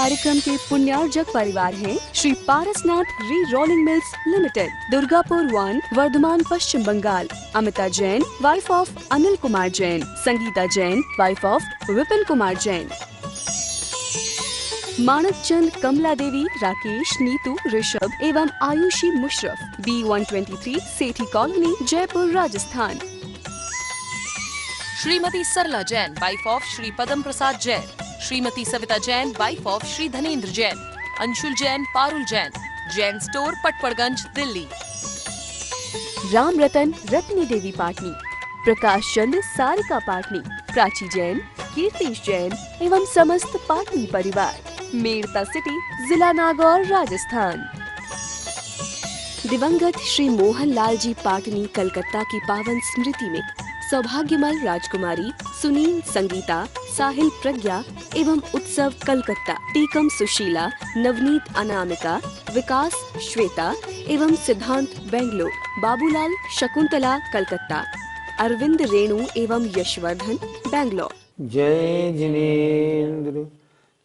कार्यक्रम के पुण्यार्जक परिवार हैं Shri Parasnath re rolling mills limited, Durgapur 1, Bardhaman, Paschim Bangal. Amita Jain, wife of Anil Kumar Jain. Sangeeta Jain, wife of Vipin Kumar Jain. Manak Chand, Kamla Devi, Rakesh, Neetu, Rishabh एवं Ayushi Musharraf, B123, Sethi colony, Jaipur, Rajasthan. Shrimati Sarla Jain, wife of Shri Padam Prasad Jain. Shrimati Savita Jain, wife of Shri Dhanendra Jain. Anshul Jain, Parul Jain, Jain store, Patparganj, Delhi. Ram Ratan, Ratni देवी पाटनी। प्रकाश चंद, सारिका पाटनी। प्राची जैन, कीर्तिश जैन एवं समस्त पाटनी परिवार। मेड़ता सिटी, जिला नागौर, राजस्थान। दिवंगत श्री मोहन लाल जी पाटनी कलकत्ता की पावन स्मृति में सौभाग्यमल राजकुमारी, सुनील, संगीता, साहिल, प्रज्ञा एवं उत्सव कलकत्ता, टीकम सुशीला, नवनीत अनामिका, विकास श्वेता एवं सिद्धांत बेंगलोर, बाबूलाल शकुंतला कलकत्ता, अरविंद रेणु एवं यशवर्धन बेंगलोर। जय जिनेन्द्र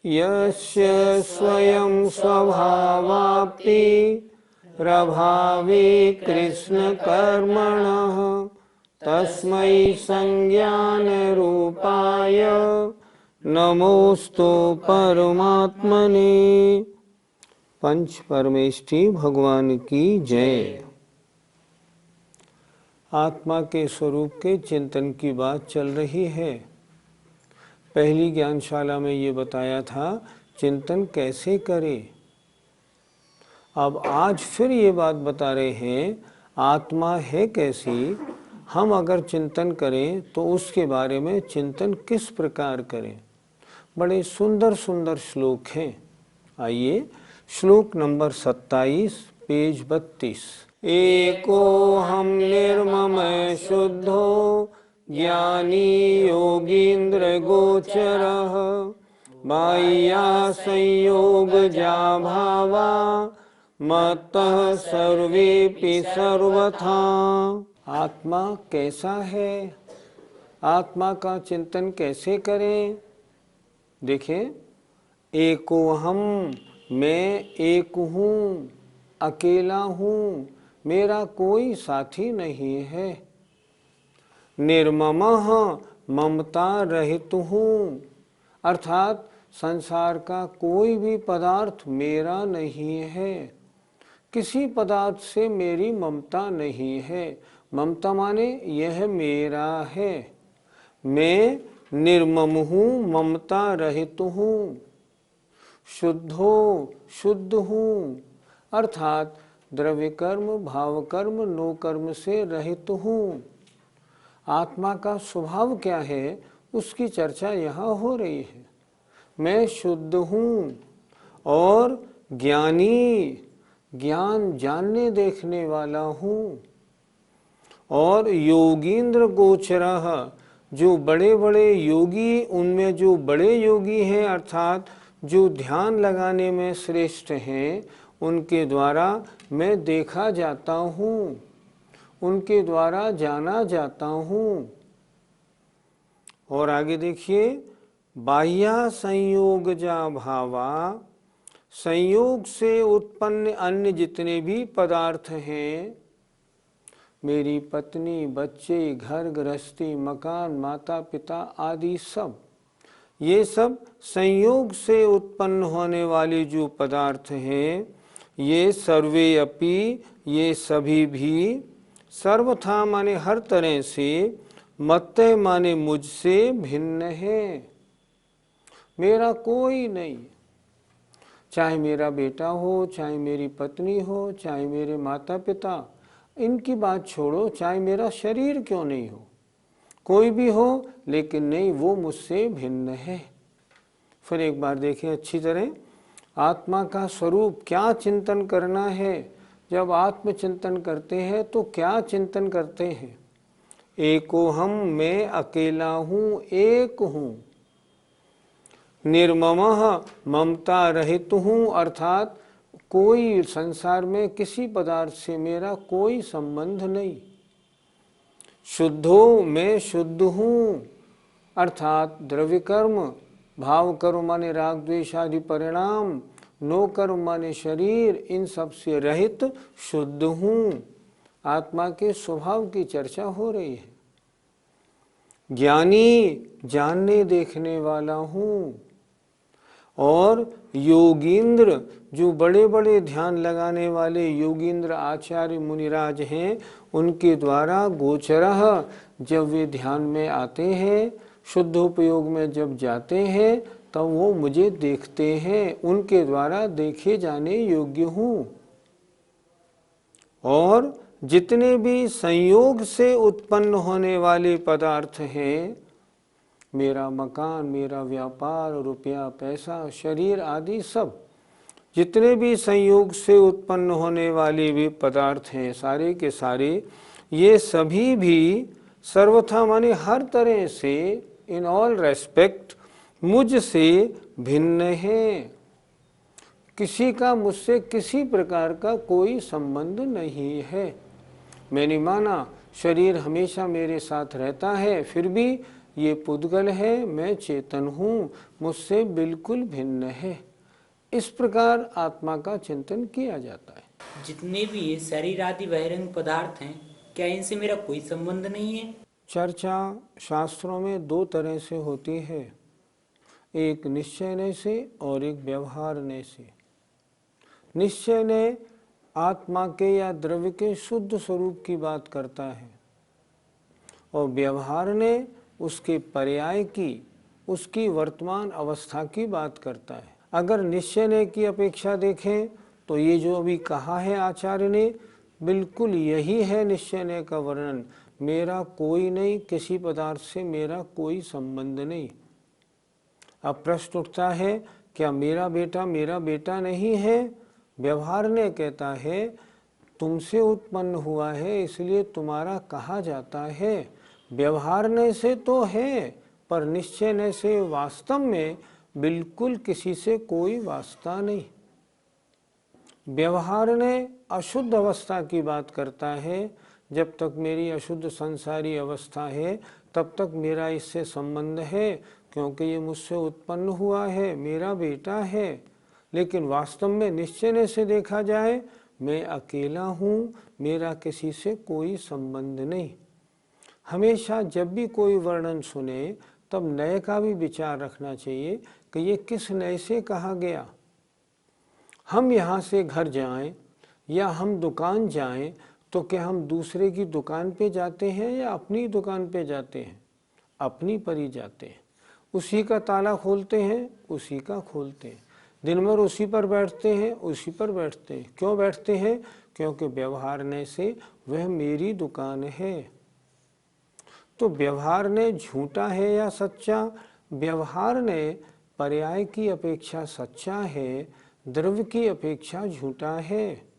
यस्य स्वयं स्वभावाप्ति प्रभावे कृष्ण कर्मणः तस्मै संज्ञान रूपाय नमोस्तु परमात्मने। पंच परमेष्ठी भगवान की जय। आत्मा के स्वरूप के चिंतन की बात चल रही है। पहली ज्ञानशाला में ये बताया था चिंतन कैसे करें। अब आज फिर ये बात बता रहे हैं आत्मा है कैसी, हम अगर चिंतन करें तो उसके बारे में चिंतन किस प्रकार करें। बड़े सुंदर सुंदर श्लोक हैं। आइए श्लोक नंबर 27, पेज 32। एको हम निर्मम शुद्धो ज्ञानी योगींद्र गोचरः बाह्या संयोग जा भावा मत्तः सर्वेपि सर्वथा। आत्मा कैसा है, आत्मा का चिंतन कैसे करें। देखें, एको हम, मैं एक हूँ, अकेला हूँ, मेरा कोई साथी नहीं है। निर्ममः, ममता रहित हूँ, अर्थात संसार का कोई भी पदार्थ मेरा नहीं है। किसी पदार्थ से मेरी ममता नहीं है। ममता माने यह मेरा है। मैं निर्मम हूँ, ममता रहित हूँ। शुद्धो, शुद्ध हूँ, अर्थात द्रव्य कर्म, भाव कर्म, नो कर्म से रहित हूँ। आत्मा का स्वभाव क्या है उसकी चर्चा यहाँ हो रही है। मैं शुद्ध हूँ और ज्ञानी, ज्ञान जानने देखने वाला हूँ। और योगींद्र गोचरः, जो बड़े बड़े योगी, उनमें जो बड़े योगी हैं अर्थात जो ध्यान लगाने में श्रेष्ठ हैं, उनके द्वारा मैं देखा जाता हूँ, उनके द्वारा जाना जाता हूँ। और आगे देखिए, बाह्या संयोग जा भावा, संयोग से उत्पन्न अन्य जितने भी पदार्थ हैं, मेरी पत्नी, बच्चे, घर गृहस्थी, मकान, माता पिता आदि सब, ये सब संयोग से उत्पन्न होने वाले जो पदार्थ हैं, ये सर्वे अपि, ये सभी भी, सर्वथा माने हर तरह से, मत्तः माने मुझसे भिन्न है। मेरा कोई नहीं, चाहे मेरा बेटा हो, चाहे मेरी पत्नी हो, चाहे मेरे माता पिता, इनकी बात छोड़ो, चाहे मेरा शरीर क्यों नहीं हो, कोई भी हो, लेकिन नहीं, वो मुझसे भिन्न है। फिर एक बार देखें अच्छी तरह, आत्मा का स्वरूप क्या चिंतन करना है। जब आत्म चिंतन करते हैं तो क्या चिंतन करते हैं। एको हम, मैं अकेला हूँ, एक हूँ। निर्ममः, ममता रहित हूँ, अर्थात कोई संसार में किसी पदार्थ से मेरा कोई संबंध नहीं। शुद्धो, मैं शुद्ध हूँ, अर्थात द्रव्य कर्म, भाव कर्म माने राग द्वेष आदि परिणाम, नो कर्म माने शरीर, इन सब से रहित शुद्ध हूँ। आत्मा के स्वभाव की चर्चा हो रही है। ज्ञानी जानने देखने वाला हूँ। और योगींद्र, जो बड़े बड़े ध्यान लगाने वाले योगींद्र आचार्य मुनिराज हैं, उनके द्वारा गोचरः, जब वे ध्यान में आते हैं, शुद्ध उपयोग में जब जाते हैं, तब वो मुझे देखते हैं, उनके द्वारा देखे जाने योग्य हूँ। और जितने भी संयोग से उत्पन्न होने वाले पदार्थ हैं, मेरा मकान, मेरा व्यापार, रुपया पैसा, शरीर आदि सब, जितने भी संयोग से उत्पन्न होने वाले भी पदार्थ हैं, सारे के सारे, ये सभी भी सर्वथा माने हर तरह से, इन ऑल रेस्पेक्ट, मुझसे भिन्न हैं। किसी का मुझसे किसी प्रकार का कोई संबंध नहीं है। मैंने माना शरीर हमेशा मेरे साथ रहता है, फिर भी ये पुद्गल है, मैं चेतन हूँ, मुझसे बिल्कुल भिन्न है। इस प्रकार आत्मा का चिंतन किया जाता है। जितने भी ये शरीर आदि बहिरंग पदार्थ हैं, क्या इनसे मेरा कोई संबंध नहीं है? चर्चा शास्त्रों में दो तरह से होती है, एक निश्चय से और एक व्यवहारने से। निश्चय ने आत्मा के या द्रव्य के शुद्ध स्वरूप की बात करता है, और व्यवहार ने उसके पर्याय की, उसकी वर्तमान अवस्था की बात करता है। अगर निश्चय की अपेक्षा देखें तो ये जो अभी कहा है आचार्य ने, बिल्कुल यही है निश्चय का वर्णन। मेरा कोई नहीं, किसी पदार्थ से मेरा कोई संबंध नहीं। अब प्रश्न उठता है, क्या मेरा बेटा नहीं है? व्यवहार ने कहता है, तुमसे उत्पन्न हुआ है इसलिए तुम्हारा कहा जाता है। व्यवहारने से तो है, पर निश्चय से वास्तव में बिल्कुल किसी से कोई वास्ता नहीं। व्यवहार ने अशुद्ध अवस्था की बात करता है, जब तक मेरी अशुद्ध संसारी अवस्था है तब तक मेरा इससे संबंध है, क्योंकि ये मुझसे उत्पन्न हुआ है, मेरा बेटा है। लेकिन वास्तव में निश्चय से देखा जाए, मैं अकेला हूँ, मेरा किसी से कोई संबंध नहीं। हमेशा जब भी कोई वर्णन सुने तब नए का भी विचार रखना चाहिए कि ये किस नए से कहा गया। हम यहाँ से घर जाएं या हम दुकान जाएं तो क्या हम दूसरे की दुकान पे जाते हैं या अपनी दुकान पे जाते हैं? अपनी पर ही जाते हैं। उसी का ताला खोलते हैं, उसी का खोलते हैं। दिन भर उसी पर बैठते हैं, उसी पर बैठते हैं। क्यों बैठते हैं? क्योंकि व्यवहारने से वह मेरी दुकान है। तो व्यवहार ने झूठा है या सच्चा? व्यवहार ने पर्याय की अपेक्षा सच्चा है, द्रव्य की अपेक्षा झूठा है।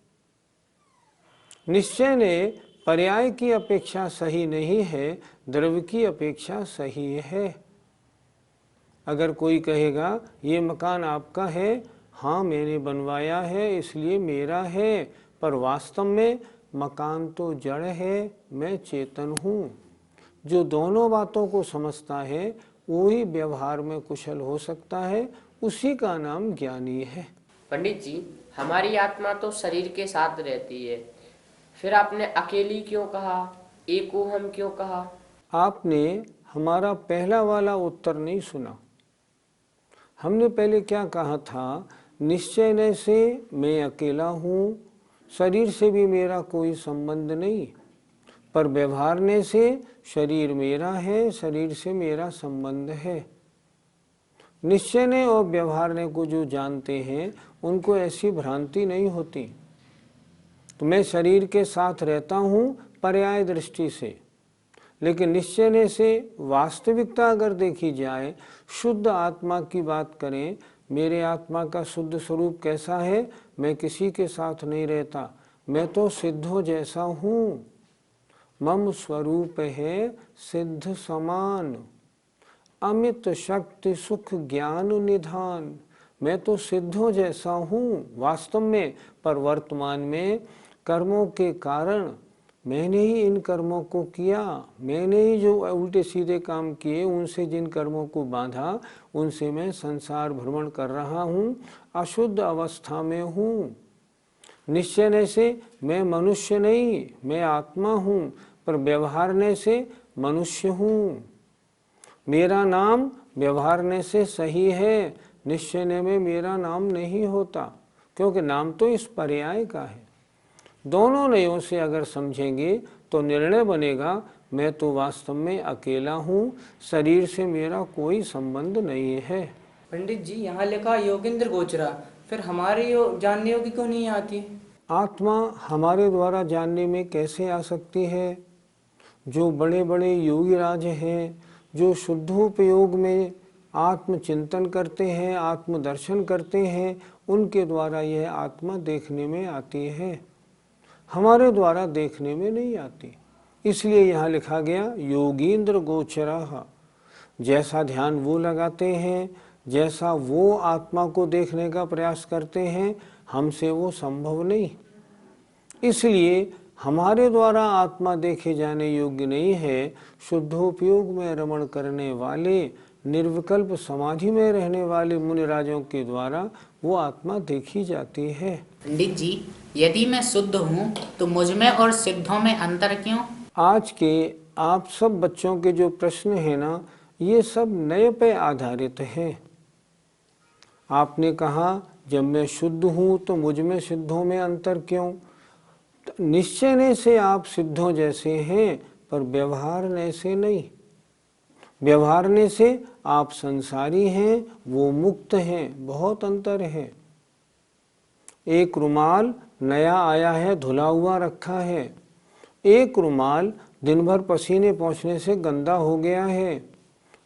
निश्चय ने पर्याय की अपेक्षा सही नहीं है, द्रव्य की अपेक्षा सही है। अगर कोई कहेगा ये मकान आपका है, हाँ मैंने बनवाया है इसलिए मेरा है, पर वास्तव में मकान तो जड़ है, मैं चेतन हूँ। जो दोनों बातों को समझता है वही व्यवहार में कुशल हो सकता है, उसी का नाम ज्ञानी है। पंडित जी, हमारी आत्मा तो शरीर के साथ रहती है, फिर आपने अकेली क्यों कहा, एको हम क्यों कहा? आपने हमारा पहला वाला उत्तर नहीं सुना। हमने पहले क्या कहा था? निश्चय से मैं अकेला हूँ, शरीर से भी मेरा कोई संबंध नहीं, पर व्यवहारने से शरीर मेरा है, शरीर से मेरा संबंध है। निश्चय ने और व्यवहारने को जो जानते हैं उनको ऐसी भ्रांति नहीं होती। तो मैं शरीर के साथ रहता हूँ पर्याय दृष्टि से, लेकिन निश्चय से वास्तविकता अगर देखी जाए, शुद्ध आत्मा की बात करें, मेरे आत्मा का शुद्ध स्वरूप कैसा है? मैं किसी के साथ नहीं रहता, मैं तो सिद्धों जैसा हूँ। मम स्वरूप है सिद्ध समान, अमित शक्ति सुख ज्ञान निधान। मैं तो सिद्धों जैसा हूँ वास्तव में, पर वर्तमान में कर्मों के कारण मैंने ही इन कर्मों को किया, मैंने ही जो उल्टे सीधे काम किए, उनसे जिन कर्मों को बांधा, उनसे मैं संसार भ्रमण कर रहा हूँ, अशुद्ध अवस्था में हूँ। निश्चय से मैं मनुष्य नहीं, मैं आत्मा हूँ, पर व्यवहारने से मनुष्य हूँ। मेरा नाम व्यवहारने से सही है, निश्चय में मेरा नाम नहीं होता, क्योंकि नाम तो इस पर्याय का है। दोनों नयों से अगर समझेंगे तो निर्णय बनेगा मैं तो वास्तव में अकेला हूँ, शरीर से मेरा कोई संबंध नहीं है। पंडित जी, यहाँ लिखा योगेंद्र गोचरा, फिर हमारे जानने योग्य क्यों नहीं आती? आत्मा हमारे द्वारा जानने में कैसे आ सकती है? जो बड़े बड़े योगी राज हैं, जो शुद्धोपयोग में आत्मचिंतन करते हैं, आत्मदर्शन करते हैं, उनके द्वारा यह आत्मा देखने में आती है, हमारे द्वारा देखने में नहीं आती। इसलिए यहाँ लिखा गया योगींद्र गोचरः। जैसा ध्यान वो लगाते हैं, जैसा वो आत्मा को देखने का प्रयास करते हैं, हमसे वो संभव नहीं। इसलिए हमारे द्वारा आत्मा देखे जाने योग्य नहीं है। शुद्धोपयोग में रमण करने वाले, निर्विकल्प समाधि में रहने वाले मुनिराजों के द्वारा वो आत्मा देखी जाती है। पंडित जी, यदि मैं शुद्ध हूँ तो मुझमें और सिद्धों में अंतर क्यों? आज के आप सब बच्चों के जो प्रश्न हैं ना, ये सब नए पे आधारित हैं। आपने कहा जब मैं शुद्ध हूँ तो मुझमें सिद्धों में अंतर क्यों? निश्चय से आप सिद्धों जैसे हैं, पर व्यवहारने से नहीं। व्यवहारने से आप संसारी हैं, वो मुक्त हैं, बहुत अंतर है। एक रुमाल नया आया है, धुला हुआ रखा है, एक रुमाल दिन भर पसीने पहुँचने से गंदा हो गया है।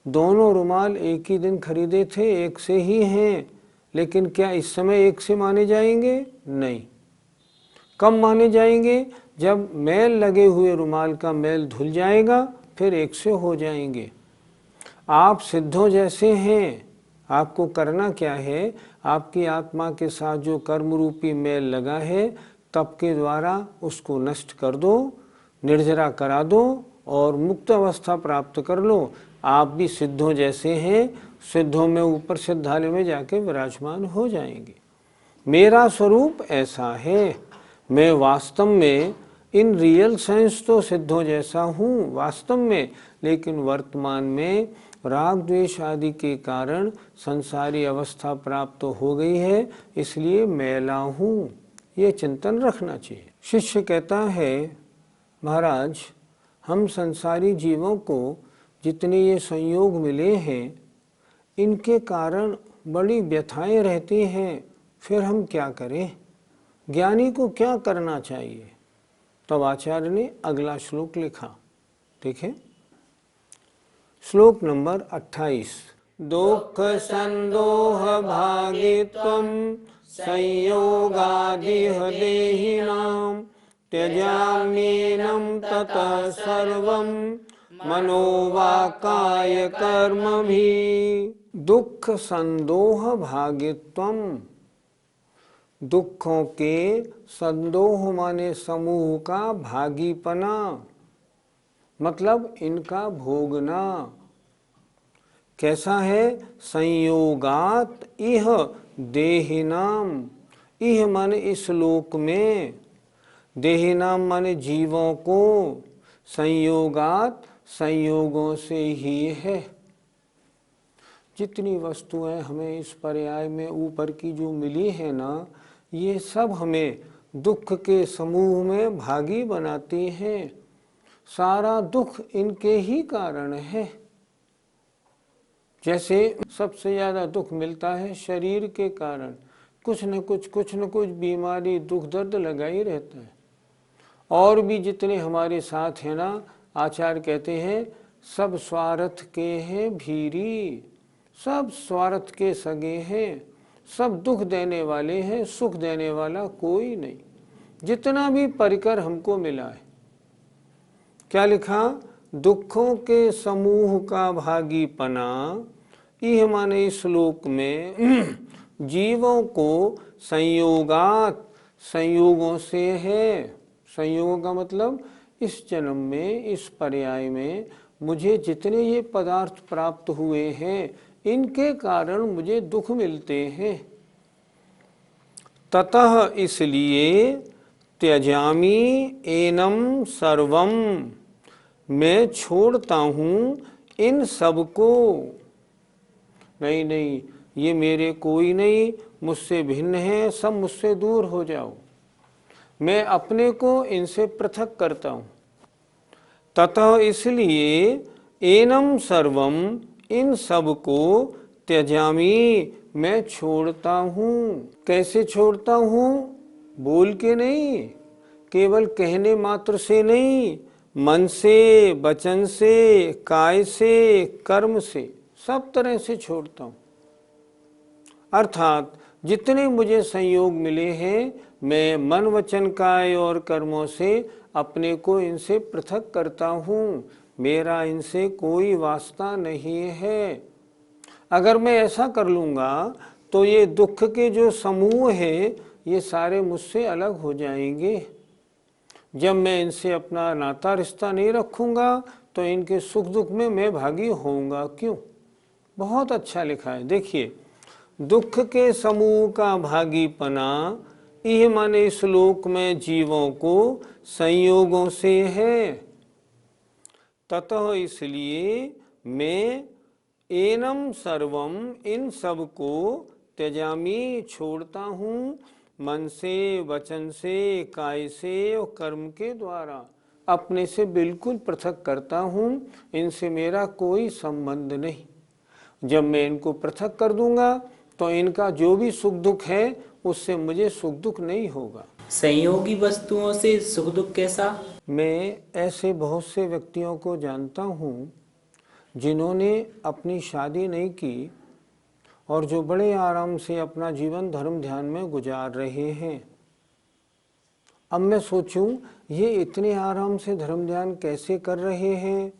दोनों रुमाल एक ही दिन खरीदे थे, एक से ही हैं, लेकिन क्या इस समय एक से माने जाएंगे? नहीं। कब माने जाएंगे? जब मैल लगे हुए रुमाल का मैल धुल जाएगा, फिर एक से हो जाएंगे। आप सिद्धों जैसे हैं, आपको करना क्या है? आपकी आत्मा के साथ जो कर्म रूपी मैल लगा है, तप के द्वारा उसको नष्ट कर दो, निर्जरा करा दो और मुक्त अवस्था प्राप्त कर लो। आप भी सिद्धों जैसे हैं, सिद्धों में ऊपर सिद्धालय में जाके विराजमान हो जाएंगे। मेरा स्वरूप ऐसा है, मैं वास्तव में इन रियल सेंस तो सिद्धों जैसा हूँ वास्तव में, लेकिन वर्तमान में राग द्वेष आदि के कारण संसारी अवस्था प्राप्त हो गई है, इसलिए मैला हूँ। ये चिंतन रखना चाहिए। शिष्य कहता है, महाराज हम संसारी जीवों को जितने ये संयोग मिले हैं, इनके कारण बड़ी व्यथाएं रहती हैं, फिर हम क्या करें? ज्ञानी को क्या करना चाहिए? तब आचार्य ने अगला श्लोक लिखा, देखें श्लोक नंबर 28। दुख संदोह भागित्वं संयोगादिह देहिनां त्यजाम्येनं ततः सर्वं मनोवाकाय कर्मभिः। दुख संदोह भागित्वम, दुखों के संदोह माने समूह का भागीपना, मतलब इनका भोगना। कैसा है? संयोगात इह देहिनाम, इह माने इस लोक में, देहिनाम माने जीवों को, संयोगात संयोगों से ही है। जितनी वस्तुएं हमें इस पर्याय में ऊपर की जो मिली है ना, ये सब हमें दुख के समूह में भागी बनाती हैं। सारा दुख इनके ही कारण है। जैसे सबसे ज़्यादा दुख मिलता है शरीर के कारण, कुछ न कुछ बीमारी दुख दर्द लगा ही रहता है। और भी जितने हमारे साथ हैं ना, आचार्य कहते हैं सब स्वार्थ के हैं भीरी, सब स्वार्थ के सगे हैं, सब दुख देने वाले हैं, सुख देने वाला कोई नहीं। जितना भी परिकर हमको मिला है, क्या लिखा? दुखों के समूह का भागीपना, यह माने इस श्लोक में जीवों को संयोगात, संयोगों से है। संयोग का मतलब इस जन्म में, इस पर्याय में मुझे जितने ये पदार्थ प्राप्त हुए हैं, इनके कारण मुझे दुख मिलते हैं। ततः इसलिए त्यजामि एनम सर्वम, मैं छोड़ता हूँ इन सब को। नहीं नहीं, ये मेरे कोई नहीं, मुझसे भिन्न है, सब मुझसे दूर हो जाओ। मैं अपने को इनसे पृथक करता हूँ। ततः इसलिए एनम सर्वम, इन सब को त्यजामि, मैं छोड़ता हूँ। कैसे छोड़ता हूँ? बोल के नहीं, केवल कहने मात्र से नहीं, मन से, वचन से, काय से, कर्म से, सब तरह से छोड़ता हूँ। अर्थात जितने मुझे संयोग मिले हैं, मैं मन, वचन, काय और कर्मों से अपने को इनसे पृथक करता हूँ। मेरा इनसे कोई वास्ता नहीं है। अगर मैं ऐसा कर लूँगा तो ये दुख के जो समूह हैं, ये सारे मुझसे अलग हो जाएंगे। जब मैं इनसे अपना नाता रिश्ता नहीं रखूँगा तो इनके सुख दुख में मैं भागी होऊंगा क्यों? बहुत अच्छा लिखा है, देखिए। दुख के समूह का भागीपना यह माने श्लोक में जीवों को संयोगों से है। ततः इसलिए मैं एनम सर्वम, इन सब को त्यजामि, छोड़ता हूँ, मन से, वचन से, काय से और कर्म के द्वारा अपने से बिल्कुल पृथक करता हूँ। इनसे मेरा कोई संबंध नहीं। जब मैं इनको पृथक कर दूंगा तो इनका जो भी सुख दुख है उससे मुझे सुख दुख नहीं होगा। संयोगी वस्तुओं से सुख दुख कैसा? मैं ऐसे बहुत से व्यक्तियों को जानता हूँ जिन्होंने अपनी शादी नहीं की और जो बड़े आराम से अपना जीवन धर्म ध्यान में गुजार रहे हैं। अब मैं सोचूं, ये इतने आराम से धर्म ध्यान कैसे कर रहे हैं?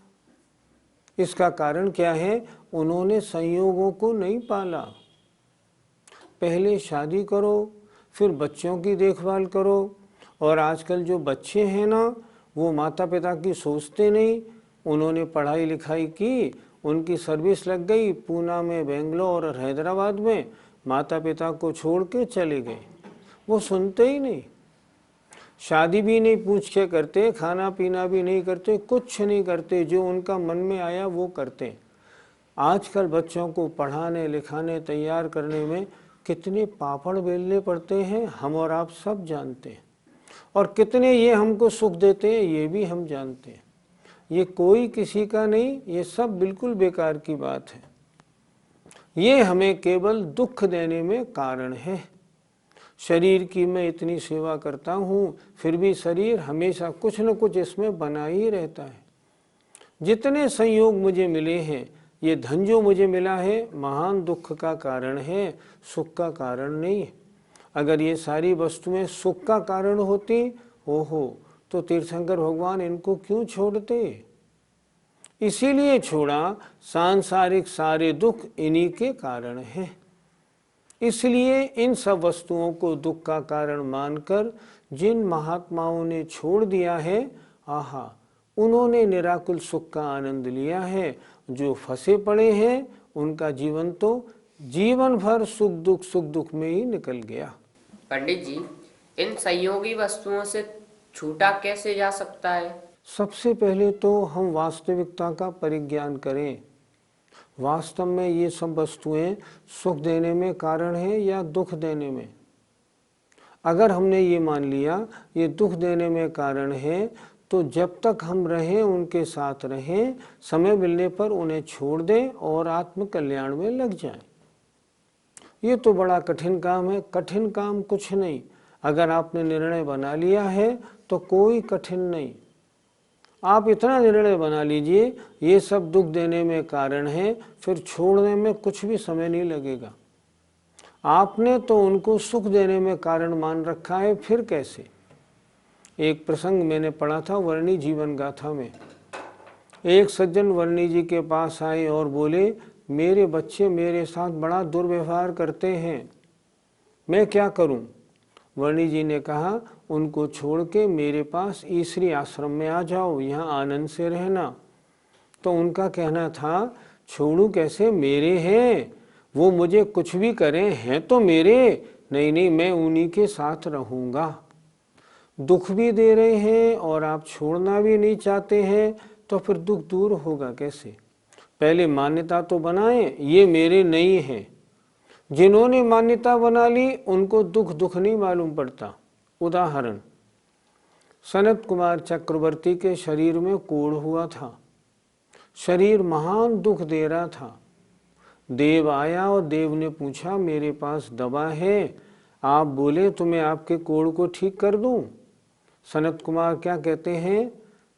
इसका कारण क्या है? उन्होंने संयोगों को नहीं पाला। पहले शादी करो, फिर बच्चों की देखभाल करो। और आजकल जो बच्चे हैं ना, वो माता पिता की सोचते नहीं। उन्होंने पढ़ाई लिखाई की, उनकी सर्विस लग गई पूना में, बेंगलोर और हैदराबाद में, माता पिता को छोड़ के चले गए। वो सुनते ही नहीं, शादी भी नहीं पूछ के करते, खाना पीना भी नहीं करते, कुछ नहीं करते, जो उनका मन में आया वो करते। आजकल बच्चों को पढ़ाने लिखाने तैयार करने में कितने पापड़ बेलने पड़ते हैं, हम और आप सब जानते हैं। और कितने ये हमको सुख देते हैं, ये भी हम जानते हैं। ये कोई किसी का नहीं, ये सब बिल्कुल बेकार की बात है। ये हमें केवल दुख देने में कारण है। शरीर की मैं इतनी सेवा करता हूँ, फिर भी शरीर हमेशा कुछ न कुछ इसमें बना ही रहता है। जितने संयोग मुझे मिले हैं, ये धन जो मुझे मिला है महान दुख का कारण है, सुख का कारण नहीं है। अगर ये सारी वस्तुएं सुख का कारण होती, ओहो, तो तीर्थंकर भगवान इनको क्यों छोड़ते? इसीलिए छोड़ा, सांसारिक सारे दुख इन्हीं के कारण हैं। इसलिए इन सब वस्तुओं को दुख का कारण मानकर जिन महात्माओं ने छोड़ दिया है, आहा, उन्होंने निराकुल सुख का आनंद लिया है। जो फंसे पड़े हैं उनका जीवन तो जीवन भर सुख दुख में ही निकल गया। पंडित जी, इन संयोगी वस्तुओं से छूटा कैसे जा सकता है? सबसे पहले तो हम वास्तविकता का परिज्ञान करें। वास्तव में ये सब वस्तुएं सुख देने में कारण है या दुख देने में? अगर हमने ये मान लिया ये दुख देने में कारण है, तो जब तक हम रहें उनके साथ रहें, समय मिलने पर उन्हें छोड़ दें और आत्म कल्याण में लग जाएं। ये तो बड़ा कठिन काम है। कठिन काम कुछ नहीं, अगर आपने निर्णय बना लिया है तो कोई कठिन नहीं। आप इतना निर्णय बना लीजिए ये सब दुख देने में कारण है, फिर छोड़ने में कुछ भी समय नहीं लगेगा। आपने तो उनको सुख देने में कारण मान रखा है, फिर कैसे? एक प्रसंग मैंने पढ़ा था वर्णी जीवन गाथा में। एक सज्जन वर्णी जी के पास आए और बोले, मेरे बच्चे मेरे साथ बड़ा दुर्व्यवहार करते हैं, मैं क्या करूं? वर्णी जी ने कहा उनको छोड़ के मेरे पास ईश्वरी आश्रम में आ जाओ, यहाँ आनंद से रहना। तो उनका कहना था छोड़ू कैसे, मेरे हैं, वो मुझे कुछ भी करें, हैं तो मेरे, नहीं नहीं मैं उन्हीं के साथ रहूँगा। दुख भी दे रहे हैं और आप छोड़ना भी नहीं चाहते हैं, तो फिर दुख दूर होगा कैसे? पहले मान्यता तो बनाएं, ये मेरे नहीं हैं। जिन्होंने मान्यता बना ली उनको दुख दुख नहीं मालूम पड़ता। उदाहरण, सनत कुमार चक्रवर्ती के शरीर में कोढ़ हुआ था, शरीर महान दुख दे रहा था। देव आया और देव ने पूछा मेरे पास दवा है, आप बोले तो मैं आपके कोढ़ को ठीक कर दूं। सनत कुमार क्या कहते हैं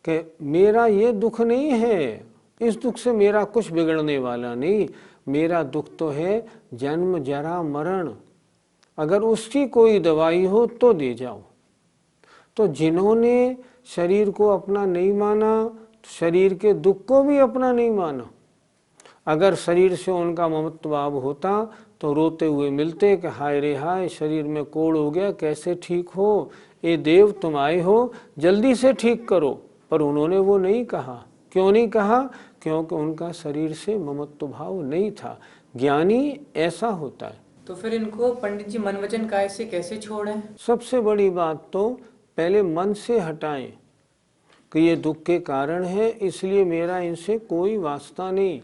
कि मेरा ये दुख नहीं है, इस दुख से मेरा कुछ बिगड़ने वाला नहीं, मेरा दुख तो है जन्म जरा मरण, अगर उसकी कोई दवाई हो तो दे जाओ। तो जिन्होंने शरीर को अपना नहीं माना, तो शरीर के दुख को भी अपना नहीं माना। अगर शरीर से उनका ममत्व भाव होता तो रोते हुए मिलते कि हाय रे हाय, शरीर में कोढ़ हो गया, कैसे ठीक हो, ए देव तुम आए हो, जल्दी से ठीक करो। पर उन्होंने वो नहीं कहा। क्यों नहीं कहा? क्योंकि उनका शरीर से ममत्व भाव नहीं था। ज्ञानी ऐसा होता है। तो फिर इनको पंडित जी मन वचन काया से कैसे छोड़ें? सबसे बड़ी बात तो पहले मन से हटाएं कि ये दुख के कारण है, इसलिए मेरा इनसे कोई वास्ता नहीं।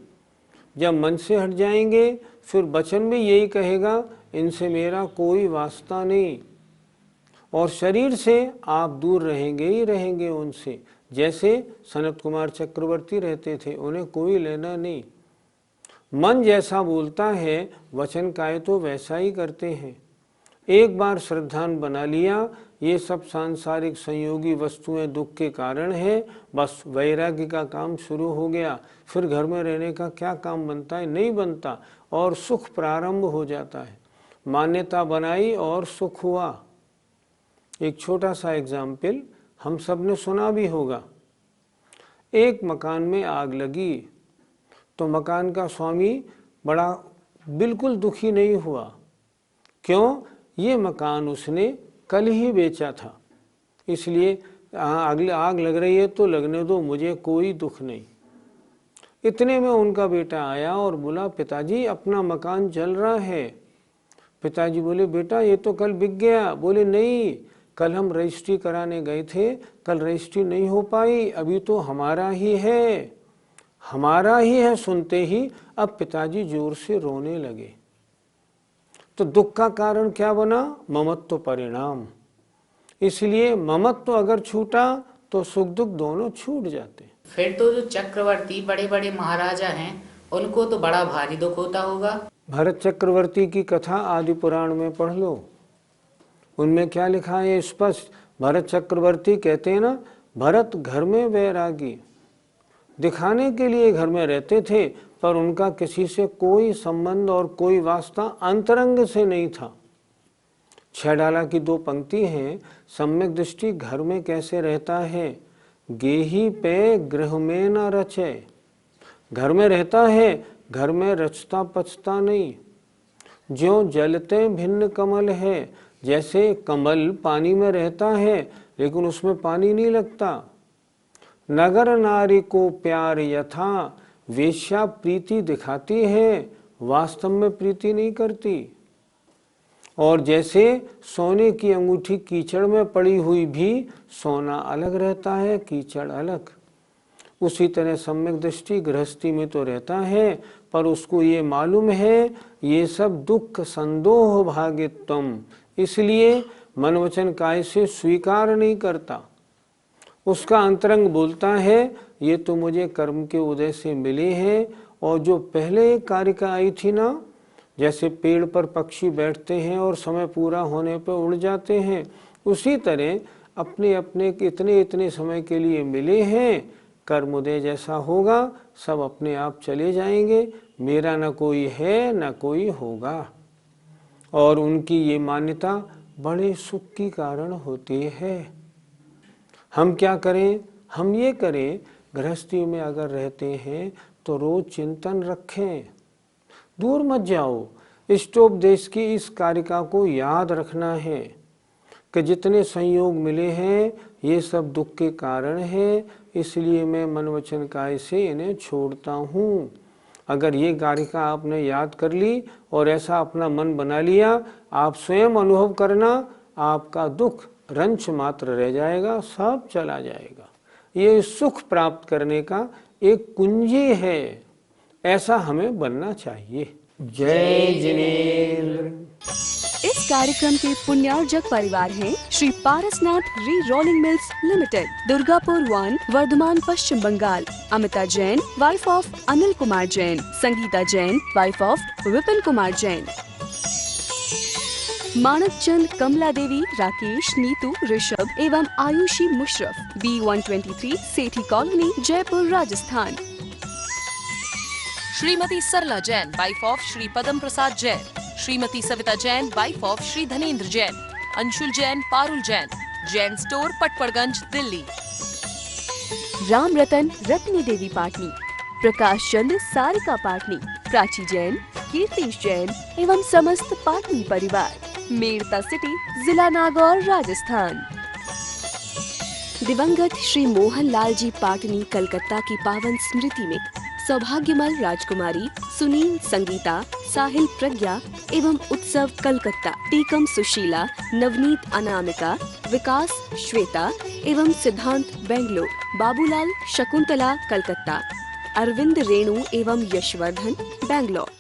जब मन से हट जाएंगे फिर वचन भी यही कहेगा इनसे मेरा कोई वास्ता नहीं। और शरीर से आप दूर रहेंगे ही रहेंगे उनसे, जैसे सनत कुमार चक्रवर्ती रहते थे, उन्हें कोई लेना नहीं। मन जैसा बोलता है वचन काय तो वैसा ही करते हैं। एक बार श्रद्धान बना लिया ये सब सांसारिक संयोगी वस्तुएं दुख के कारण है, बस वैराग्य का काम शुरू हो गया। फिर घर में रहने का क्या काम बनता है? नहीं बनता, और सुख प्रारंभ हो जाता है। मान्यता बनाई और सुख हुआ। एक छोटा सा एग्जाम्पल हम सब ने सुना भी होगा। एक मकान में आग लगी तो मकान का स्वामी बड़ा बिल्कुल दुखी नहीं हुआ। क्यों? ये मकान उसने कल ही बेचा था, इसलिए आग लग रही है तो लगने दो, मुझे कोई दुख नहीं। इतने में उनका बेटा आया और बोला पिताजी अपना मकान जल रहा है। पिताजी बोले बेटा ये तो कल बिक गया। बोले नहीं, कल हम रजिस्ट्री कराने गए थे, कल रजिस्ट्री नहीं हो पाई, अभी तो हमारा ही है, हमारा ही है। सुनते ही अब पिताजी जोर से रोने लगे। तो दुख का कारण क्या बना? ममत्व परिणाम। इसलिए ममत्व अगर छूटा तो सुख दुख दोनों छूट जाते। फिर तो जो चक्रवर्ती बड़े बड़े महाराजा हैं उनको तो बड़ा भारी दुख होता होगा। भरत चक्रवर्ती की कथा आदि पुराण में पढ़ लो, उनमें क्या लिखा है स्पष्ट। भरत चक्रवर्ती कहते हैं ना, भरत घर में वैरागी, दिखाने के लिए घर में रहते थे, पर उनका किसी से कोई संबंध और कोई वास्ता अंतरंग से नहीं था। छह की दो पंक्ति हैं, सम्यक दृष्टि घर में कैसे रहता है, गेही पे गृह में न रचे। घर में रहता है, घर में रचता पचता नहीं। ज्यों जलते भिन्न कमल है, जैसे कमल पानी में रहता है लेकिन उसमें पानी नहीं लगता। नगर नारी को प्यार यथा, वेश्या प्रीति दिखाती है, वास्तव में प्रीति नहीं करती। और जैसे सोने की अंगूठी कीचड़ में पड़ी हुई भी सोना अलग रहता है, कीचड़ अलग, उसी तरह सम्यक दृष्टि गृहस्थी में तो रहता है, पर उसको ये मालूम है ये सब दुख संदोह भागित्वम, इसलिए मन वचन काय से स्वीकार नहीं करता। उसका अंतरंग बोलता है ये तो मुझे कर्म के उदय से मिले हैं। और जो पहले कारिका आई थी ना, जैसे पेड़ पर पक्षी बैठते हैं और समय पूरा होने पर उड़ जाते हैं, उसी तरह अपने अपने इतने इतने समय के लिए मिले हैं, कर्मोदय जैसा होगा सब अपने आप चले जाएंगे, मेरा न कोई है न कोई होगा। और उनकी ये मान्यता बड़े सुख की कारण होती है। हम क्या करें? हम ये करें, गृहस्थी में अगर रहते हैं तो रोज चिंतन रखें, दूर मत जाओ। इष्टोपदेश की इस कारिका को याद रखना है। कि जितने संयोग मिले हैं ये सब दुख के कारण है, इसलिए मैं मन वचन काय से इन्हें छोड़ता हूँ। अगर ये गारिका आपने याद कर ली और ऐसा अपना मन बना लिया, आप स्वयं अनुभव करना, आपका दुख रंच मात्र रह जाएगा, सब चला जाएगा। ये सुख प्राप्त करने का एक कुंजी है, ऐसा हमें बनना चाहिए। जय जिनेंद्र। इस कार्यक्रम के पुण्यार्जक परिवार हैं Shri Parasnath re rolling mills limited, Durgapur 1, Bardhaman, Paschim Bangal. Amita Jain, wife of Anil Kumar Jain. Sangeeta Jain, wife of Vipin Kumar Jain. Manak Chand, Kamla Devi, Rakesh, Neetu, Rishabh एवं Ayushi Musharraf, B123 Sethi colony, Jaipur, Rajasthan. Shrimati Sarla Jain, wife of Shri Padam Prasad Jain. Shrimati Savita Jain, wife of Shri Dhanendra Jain. Anshul Jain, Parul Jain, Jain store, Patparganj, Delhi. Ram Ratan, Ratni देवी पाटनी। प्रकाश चंद्र, सारिका पाटनी। प्राची जैन, कीर्तिश जैन एवं समस्त पाटनी परिवार, मेड़ता सिटी, जिला नागौर, राजस्थान। दिवंगत श्री मोहन लाल जी पाटनी कलकत्ता की पावन स्मृति में सौभाग्यमल राजकुमारी, सुनील संगीता, साहिल प्रज्ञा एवं उत्सव कलकत्ता, टीकम सुशीला, नवनीत अनामिका, विकास श्वेता एवं सिद्धांत बेंगलोर, बाबूलाल शकुंतला कलकत्ता, अरविंद रेणु एवं यशवर्धन बेंगलोर।